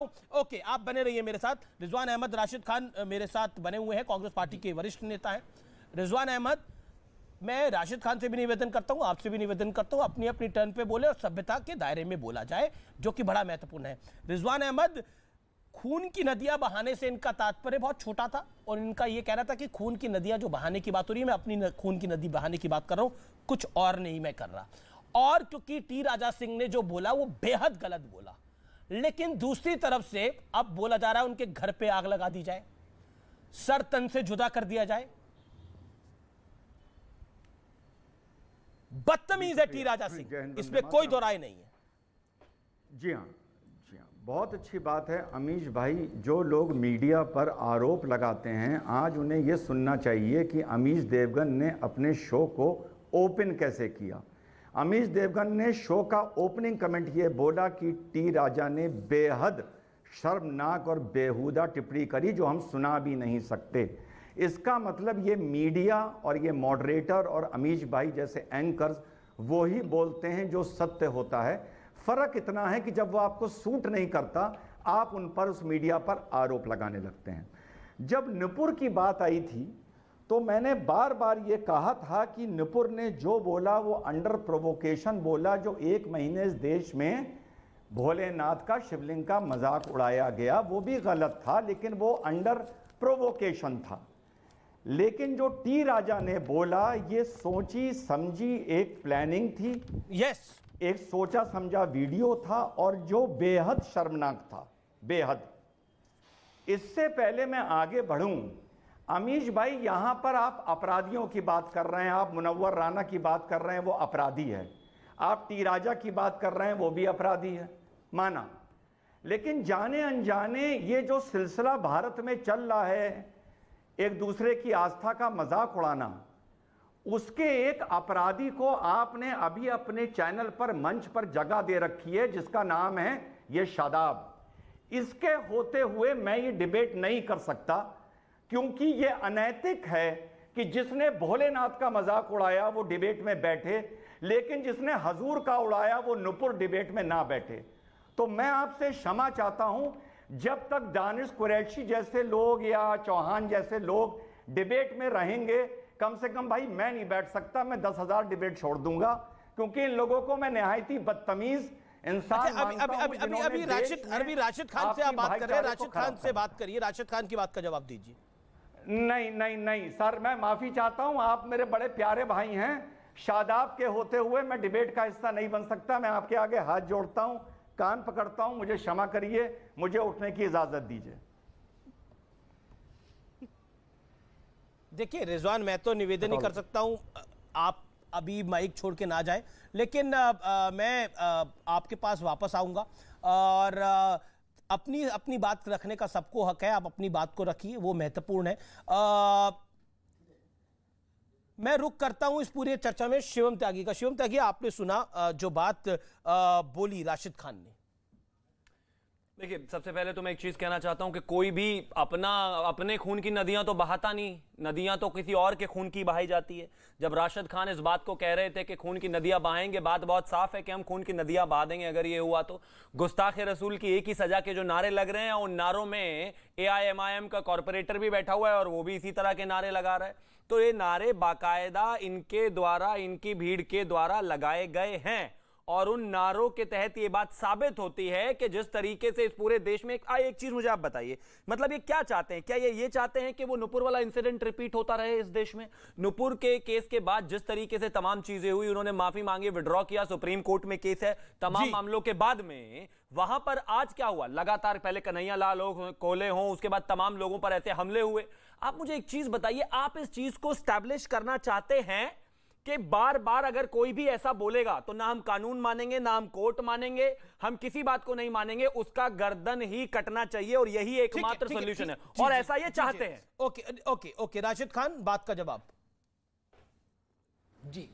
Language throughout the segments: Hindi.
ओके, आप बने रहिए मेरे साथ। रिजवान अहमद, राशिद खान मेरे साथ बने हुए हैं, कांग्रेस पार्टी के वरिष्ठ नेता हैं। रिजवान अहमद, मैं राशिद खान से भी निवेदन करता हूं, आपसे भी निवेदन करता हूं, अपनी अपनी टर्न पे बोले और सभ्यता के दायरे में बोला जाए, जो कि बड़ा महत्वपूर्ण है। रिजवान अहमद, खून की नदियां बहाने से इनका तात्पर्य बहुत छोटा था और इनका यह कहना था कि खून की नदियां जो बहाने की बात हो रही है, मैं अपनी खून की नदी बहाने की बात कर रहा हूं, कुछ और नहीं मैं कर रहा। और क्योंकि टी राजा सिंह ने जो बोला वो बेहद गलत बोला, लेकिन दूसरी तरफ से अब बोला जा रहा है उनके घर पे आग लगा दी जाए, सर तन से जुदा कर दिया जाए। बदतमीज है टी राजा सिंह, इसमें कोई दो राय नहीं है। जी हाँ, बहुत अच्छी बात है अमीश भाई। जो लोग मीडिया पर आरोप लगाते हैं, आज उन्हें यह सुनना चाहिए कि अमीश देवगन ने अपने शो को ओपन कैसे किया। अमीश देवगन ने शो का ओपनिंग कमेंट ये बोला कि टी राजा ने बेहद शर्मनाक और बेहुदा टिप्पणी करी जो हम सुना भी नहीं सकते। इसका मतलब ये मीडिया और ये मॉडरेटर और अमीश भाई जैसे एंकर्स वो ही बोलते हैं जो सत्य होता है। फर्क इतना है कि जब वो आपको सूट नहीं करता, आप उन पर, उस मीडिया पर आरोप लगाने लगते हैं। जब नुपुर की बात आई थी तो मैंने बार बार ये कहा था कि नुपुर ने जो बोला वो अंडर प्रोवोकेशन बोला। जो 1 महीने इस देश में भोलेनाथ का, शिवलिंग का मजाक उड़ाया गया, वो भी गलत था, लेकिन वो अंडर प्रोवोकेशन था। लेकिन जो टी राजा ने बोला, ये सोची समझी एक प्लानिंग थी। यस, एक सोचा समझा वीडियो था और जो बेहद शर्मनाक था, बेहद। इससे पहले मैं आगे बढ़ूं, अमीश भाई, यहां पर आप अपराधियों की बात कर रहे हैं, आप मुनव्वर राना की बात कर रहे हैं, वो अपराधी है। आप टी राजा की बात कर रहे हैं, वो भी अपराधी है, माना। लेकिन जाने अनजाने ये जो सिलसिला भारत में चल रहा है, एक दूसरे की आस्था का मजाक उड़ाना, उसके एक अपराधी को आपने अभी अपने चैनल पर, मंच पर जगह दे रखी है, जिसका नाम है ये शादाब। इसके होते हुए मैं ये डिबेट नहीं कर सकता, क्योंकि ये अनैतिक है कि जिसने भोलेनाथ का मजाक उड़ाया वो डिबेट में बैठे, लेकिन जिसने हजूर का उड़ाया वो नुपुर डिबेट में ना बैठे। तो मैं आपसे क्षमा चाहता हूं, जब तक दानिश कुरैशी जैसे लोग या चौहान जैसे लोग डिबेट में रहेंगे, कम से कम भाई मैं नहीं बैठ सकता। मैं 10,000 डिबेट छोड़ दूंगा, क्योंकि इन लोगों को मैं निहायती बदतमीज इंसान मानता हूं। अभी राशिद खान से आप बात कर रहे हैं, राशिद खान से बात करिए, राशिद खान की बात का जवाब दीजिए। नहीं सर, मैं माफी चाहता हूं, आप मेरे बड़े प्यारे भाई हैं। शादाब के होते हुए मैं डिबेट का हिस्सा नहीं बन सकता। मैं आपके आगे हाथ जोड़ता हूं, कान पकड़ता हूं, मुझे क्षमा करिए, मुझे उठने की इजाजत दीजिए। देखिए रिजवान, मैं तो निवेदन ही कर सकता हूं, आप अभी माइक छोड़ के ना जाएं, लेकिन मैं आपके पास वापस आऊंगा और अपनी बात रखने का सबको हक है। आप अपनी बात को रखिए, वो महत्वपूर्ण है। मैं रुक करता हूं इस पूरी चर्चा में शिवम त्यागी का। शिवम त्यागी, आपने सुना जो बात बोली राशिद खान ने। देखिए, सबसे पहले तो मैं एक चीज कहना चाहता हूं कि कोई भी अपने खून की नदियां तो बहाता नहीं, नदियां तो किसी और के खून की बहाई जाती है। जब राशिद खान इस बात को कह रहे थे कि खून की नदियां बहाएंगे, बात बहुत साफ है कि हम खून की नदियां बहा देंगे अगर ये हुआ तो। गुस्ताखे रसूल की एक ही सजा के जो नारे लग रहे हैं, उन नारों में AIMIM का कॉर्पोरेटर भी बैठा हुआ है और वो भी इसी तरह के नारे लगा रहा है। तो ये नारे बाकायदा इनके द्वारा, इनकी भीड़ के द्वारा लगाए गए हैं और उन नारों के तहत ये बात साबित होती है कि जिस तरीके से इस पूरे देश में एक चीज मुझे आप बताइए, मतलब ये क्या चाहते हैं? क्या ये चाहते हैं कि वो नुपुर वाला इंसिडेंट रिपीट होता रहे इस देश में? नुपुर के केस के बाद जिस तरीके से तमाम चीजें हुई, उन्होंने माफी मांगी, विड्रॉ किया, सुप्रीम कोर्ट में केस है, तमाम मामलों के बाद में वहां पर आज क्या हुआ? लगातार पहले कन्हैया लाल कोले हों, उसके बाद तमाम लोगों पर ऐसे हमले हुए। आप मुझे एक चीज बताइए, आप इस चीज को स्टैब्लिश करना चाहते हैं कि बार बार अगर कोई भी ऐसा बोलेगा तो ना हम कानून मानेंगे, ना हम कोर्ट मानेंगे, हम किसी बात को नहीं मानेंगे, उसका गर्दन ही कटना चाहिए और यही एकमात्र सॉल्यूशन है, और ऐसा ये चाहते हैं। ओके, राशिद खान, बात का जवाब। जी,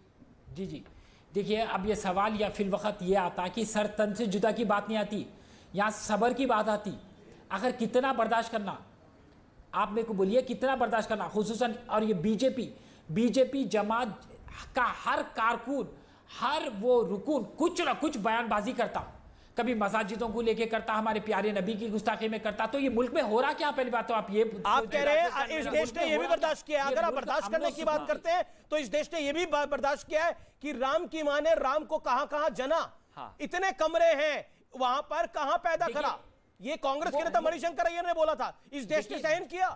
देखिए, अब ये सवाल या फिर वक्त ये आता कि सर तन से जुदा की बात नहीं आती, यहां सबर की बात आती। आखिर कितना बर्दाश्त करना, आप मेरे को बोलिए, कितना बर्दाश्त करना? खुसूसन और ये बीजेपी जमात का हर कारकुन, हर वो रुकून कुछ ना कुछ बयानबाजी करता, कभी मसाजिदों को लेके करता, हमारे प्यारे नबी की गुस्ताखी में करता। तो ये मुल्क में हो रहा क्या? पहली बात तो आप कह रहे हैं इस देश ने ये भी बर्दाश्त किया है। अगर आप बर्दाश्त करने की बात करते हैं तो इस देश ने ये भी बर्दाश्त किया है कि राम की मां ने राम को कहां जना, इतने कमरे हैं वहां पर, कहां पैदा करा। ये कांग्रेस के नेता मणिशंकर अय्यर ने बोला था। इस देश ने सहन किया,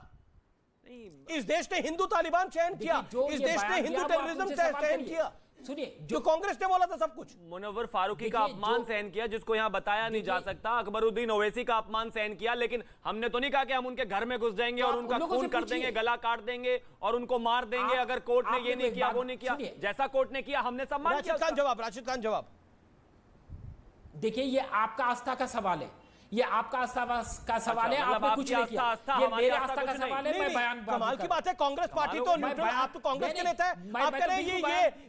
इस देश ने हिंदू तालिबान सहन किया, इस देश ने हिंदू टेररिज्म सहन किया। सुनिए, जो कांग्रेस ने बोला था सब कुछ। मुनव्वर फारूकी का अपमान सहन किया, जिसको यहां बताया नहीं जा सकता। अकबरुद्दीन ओवैसी का अपमान सहन किया, लेकिन हमने तो नहीं कहा कि हम उनके घर में घुस जाएंगे और उनका खून कर देंगे, गला काट देंगे और उनको मार देंगे अगर कोर्ट ने ये नहीं किया, वो नहीं किया। जैसा कोर्ट ने किया हमने सम्मान किया। राशिद खान जवाब। देखिए, ये आपका आस्था का सवाल है, ये आपका आस्था का सवाल है। आपने कुछ नहीं किया, ये मेरे आस्था का सवाल है। मैं बयान कमाल की बात है, कांग्रेस पार्टी तो न्यूट्रल, आप तो कांग्रेस के नेता हैं, आप कह रहे हैं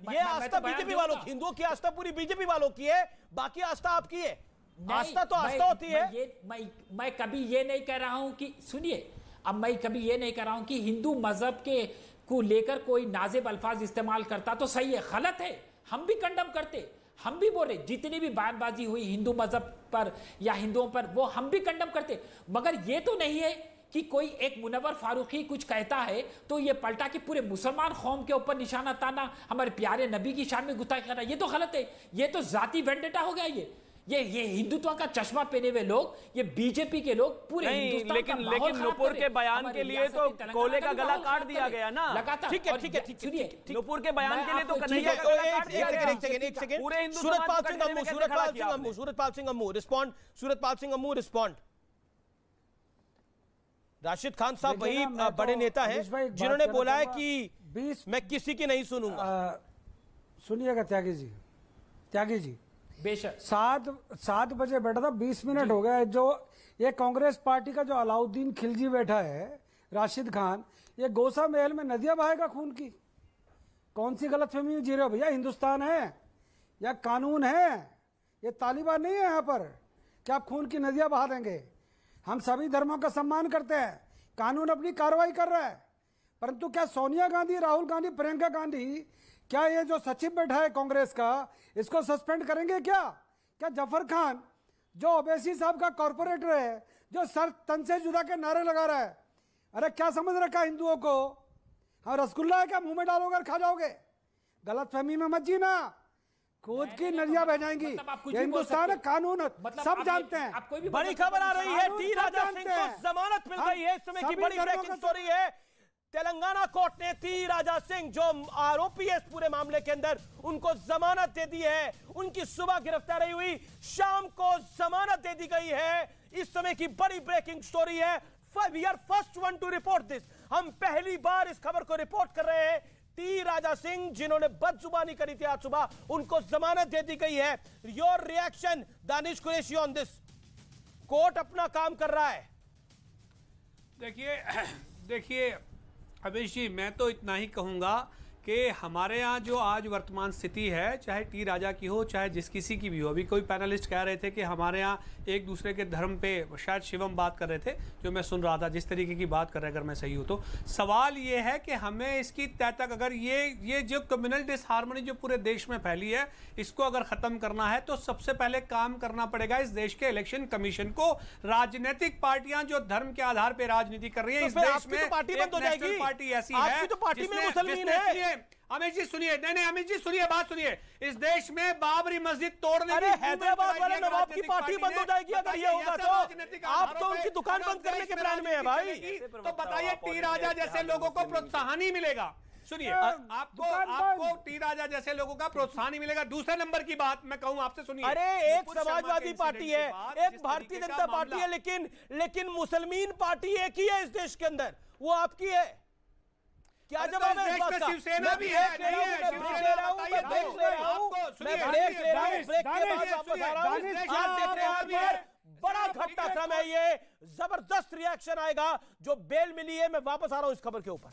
ये आस्था बीजेपी वालों की, हिंदुओं की आस्था पूरी बीजेपी वालों की है, बाकी आस्था आपकी है। आस्था तो आस्था होती है। मैं कभी ये नहीं कह रहा हूं कि, सुनिए, अब मैं कभी ये नहीं कह रहा हूं कि हिंदू मजहब के को लेकर कोई नाजिब अल्फाज इस्तेमाल करता तो सही है, गलत है, हम भी कंडम करते, हम भी बोले, जितनी भी बयानबाजी हुई हिंदू मजहब पर या हिंदुओं पर वो हम भी कंडम करते। मगर ये तो नहीं है कि कोई एक मुनव्वर फारूकी कुछ कहता है तो ये पलटा कि पूरे मुसलमान कौम के ऊपर निशाना ताना, हमारे प्यारे नबी की शान में गुस्ताखी करना, ये तो गलत है। ये तो जाती वेंडेटा हो गया। ये हिंदुत्व का चश्मा पहने हुए लोग, ये बीजेपी के लोग पूरे हिंदुस्तान लेकिन नुपुर के बयान के लिए तो कोले का गला काट दिया गया ना। लगातार। ठीक है। नुपुर के बयान के लिए तो कन्हैया का गला काट दिया गया। एक सेकंड। पूरे हिंदू सूरजपाल सिंह अम्मू रिस्पॉन्ड। राशिद खान साहब वही बड़े नेता हैं जिन्होंने बोला है कि मैं किसी की नहीं सुनूंगा। सुनिएगा त्यागी जी, बेशक 7 बजे बैठा था, 20 मिनट हो गया। जो ये कांग्रेस पार्टी का जो अलाउद्दीन खिलजी बैठा है, राशिद खान, ये गोसा महल में नदियां बहाएगा खून की। कौन सी गलतफहमी में जी रहे हो भैया? हिंदुस्तान है या कानून है? ये तालिबान नहीं है यहाँ पर कि आप खून की नदियां बहा देंगे। हम सभी धर्मों का सम्मान करते हैं, कानून अपनी कार्रवाई कर रहा है। परंतु क्या सोनिया गांधी, राहुल गांधी, प्रियंका गांधी, क्या ये जो सचिव बैठा है कांग्रेस का, इसको सस्पेंड करेंगे क्या जफर खान जो ओवैसी साहब का कॉर्पोरेटर है, जो सर तन से जुदा के नारे लगा रहा है, अरे क्या समझ रखा हिंदुओं को? हाँ, रसगुल्ला है क्या मुंह में डालोगे और खा जाओगे? गलतफहमी में मत जीना, खुद की नदियां बह जाएंगी। ये हिंदुस्तान है, कानून सब जानते हैं। बड़ी खबर आ रही है, टी राजा सिंह को जमानत मिल गई है। इस समय की बड़ी ब्रेकिंग स्टोरी है। तेलंगाना कोर्ट ने टी राजा सिंह जो आरोपी है इस पूरे मामले के अंदर, उनको जमानत दे दी है। उनकी सुबह गिरफ्तारी हुई, शाम को जमानत दे दी गई है। इस समय की बड़ी ब्रेकिंग स्टोरी है। We are first one to report this. हम पहली बार इस खबर को रिपोर्ट कर रहे हैं। टी राजा सिंह जिन्होंने बदजुबानी करी थी आज सुबह, उनको जमानत दे दी गई है। Your reaction Danish Qureshi on this? Court अपना काम कर रहा है। देखिए अमीश जी, मैं तो इतना ही कहूँगा कि हमारे यहाँ जो आज वर्तमान स्थिति है, चाहे टी राजा की हो चाहे जिस किसी की भी हो, अभी कोई पैनलिस्ट कह रहे थे कि हमारे यहाँ एक दूसरे के धर्म पे, शायद शिवम बात कर रहे थे, जो मैं सुन रहा था, जिस तरीके की बात कर रहे हैं, अगर मैं सही हूँ तो सवाल ये है कि हमें इसकी तय तक, अगर ये जो कम्युनल डिसहार्मनी जो पूरे देश में फैली है, इसको अगर ख़त्म करना है तो सबसे पहले काम करना पड़ेगा इस देश के इलेक्शन कमीशन को। राजनीतिक पार्टियां जो धर्म के आधार पर राजनीति कर रही है इस देश में, पार्टी बंद हो जाएगी। पार्टी ऐसी है तो पार्टी में मुसलमान है। अमित जी सुनिए, नहीं अमित जी सुनिए, बात सुनिए। इस देश में बाबरी मस्जिद तोड़ने, अरे हैदराबाद वाले नवाब की पार्टी बंद हो जाएगी अगर ये होगा तो। आप तो उनकी दुकान बंद करने के प्लान में है भाई। तो बताइए टी राजा जैसे लोगों को प्रोत्साहन ही मिलेगा। सुनिए, आपको टी राजा जैसे लोगों का प्रोत्साहन ही मिलेगा। दूसरे नंबर की बात मैं कहूं आपसे, सुनिए। अरे एक समाजवादी पार्टी है, एक भारतीय जनता पार्टी है, लेकिन मुसलमान पार्टी एक ही है इस देश के अंदर, वो आपकी है। क्या जवाब है इस बात का? शिवसेना भी है, बड़ा घटनाक्रम है ये, जबरदस्त रिएक्शन आएगा। जो बेल मिली है, मैं वापस आ रहा हूं इस खबर के ऊपर।